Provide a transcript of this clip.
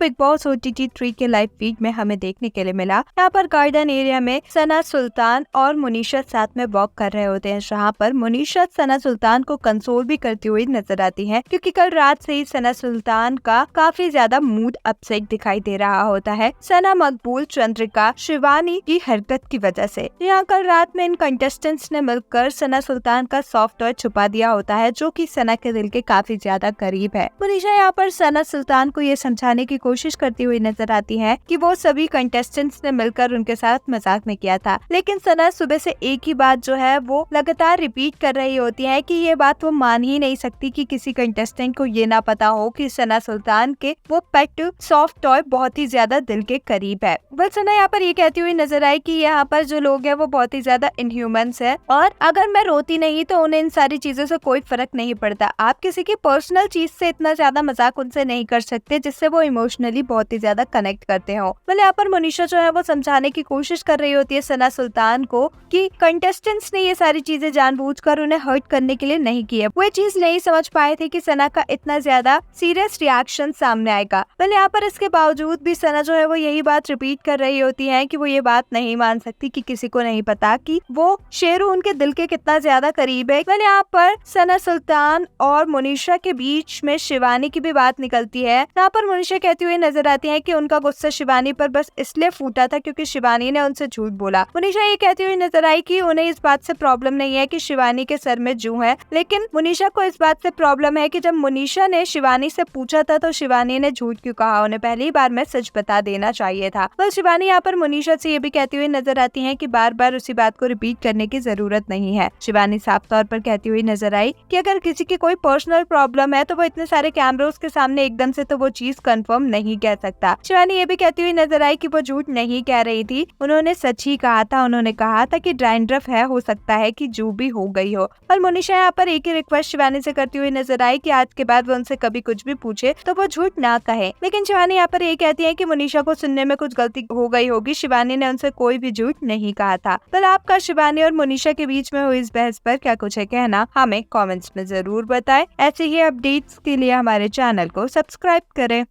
Big boss OTT 3 के live feed में हमें देखने के लिए मिला। यहाँ पर गार्डन एरिया में सना सुल्तान और मुनीशा साथ में वॉक कर रहे होते हैं, जहाँ पर मुनीशा सना सुल्तान को कंसोल भी करती हुई नजर आती है, क्योंकि कल रात से ही सना सुल्तान का काफी ज्यादा मूड अपसेट दिखाई दे रहा होता है सना, मकबूल, चंद्रिका, शिवानी की हरकत की वजह से। यहाँ कल रात में इन कंटेस्टेंट्स ने मिलकर सना सुल्तान का सॉफ्ट टॉय छुपा दिया होता है, जो कि सना के दिल के काफी ज्यादा करीब है। मुनीशा यहाँ पर सना सुल्तान को ये समझाने की कोशिश करती हुई नजर आती है कि वो सभी कंटेस्टेंट्स ने मिलकर उनके साथ मजाक में किया था, लेकिन सना सुबह से एक ही बात जो है वो लगातार रिपीट कर रही होती है कि ये बात वो मान ही नहीं सकती कि किसी कंटेस्टेंट को ये ना पता हो कि सना सुल्तान के वो पेट सॉफ्ट टॉय बहुत ही ज्यादा दिल के करीब है। बस सना यहाँ पर ये कहती हुई नजर आई कि यहाँ पर जो लोग हैं वो बहुत ही ज्यादा इनह्यूमन्स है, और अगर मैं रोती नहीं तो उन्हें इन सारी चीजों से कोई फर्क नहीं पड़ता। आप किसी की पर्सनल चीज से इतना ज्यादा मजाक उनसे नहीं कर सकते जिससे वो इमोशनली बहुत ही ज्यादा कनेक्ट करते हो। मतलब यहाँ पर मुनीशा जो है वो समझाने की कोशिश कर रही होती है सना सुल्तान को कि कंटेस्टेंट्स ने ये सारी चीजें जानबूझकर उन्हें हर्ट करने के लिए नहीं की है। वो ये चीज नहीं समझ पाए थे कि सना का इतना ज्यादा सीरियस रिएक्शन सामने आएगा। मतलब यहाँ पर इसके बावजूद भी सना जो है वो यही बात रिपीट कर रही होती है कि वो ये बात नहीं मान सकती कि किसी को नहीं पता कि वो शेरू उनके दिल के कितना ज्यादा करीब है। मतलब यहाँ पर सना सुल्तान और मुनीशा के बीच में शिवानी की भी बात निकलती है। यहाँ पर मुनीशा कहती हुई नजर आती है कि उनका गुस्सा शिवानी पर बस इसलिए फूटा था क्योंकि शिवानी ने उनसे झूठ बोला। मुनीशा ये कहती हुई नजर आई कि उन्हें इस बात से प्रॉब्लम नहीं है कि शिवानी के सर में जूं है, लेकिन मुनीशा को इस बात से प्रॉब्लम है कि जब मुनीशा ने शिवानी से पूछा था तो शिवानी ने झूठ क्यों कहा, उन्हें पहली बार में सच बता देना चाहिए था। बस शिवानी यहाँ पर मुनीशा से ये भी कहती हुई नजर आती है कि बार बार उसी बात को रिपीट करने की जरूरत नहीं है। शिवानी साफ तौर पर कहती हुई नजर आई कि अगर किसी की कोई पर्सनल प्रॉब्लम है तो वो इतने सारे कैमरों के सामने एकदम से तो वो चीज कंफर्म नहीं कह सकता। शिवानी ये भी कहती हुई नजर आई कि वो झूठ नहीं कह रही थी, उन्होंने सच ही कहा था। उन्होंने कहा था कि ड्राइंड्रफ है, हो सकता है कि जो भी हो गई हो। और मुनीशा यहाँ पर एक ही रिक्वेस्ट शिवानी से करती हुई नजर आई कि आज के बाद वो उनसे कभी कुछ भी पूछे तो वो झूठ ना कहे। लेकिन शिवानी यहाँ पर ये कहती है कि मुनीशा को सुनने में कुछ गलती हो गई होगी, शिवानी ने उनसे कोई भी झूठ नहीं कहा था। तो आपका शिवानी और मुनीशा के बीच में हुई इस बहस पर क्या कुछ है कहना, हमें कमेंट्स में जरूर बताएं। ऐसे ही अपडेट्स के लिए हमारे चैनल को सब्सक्राइब करें।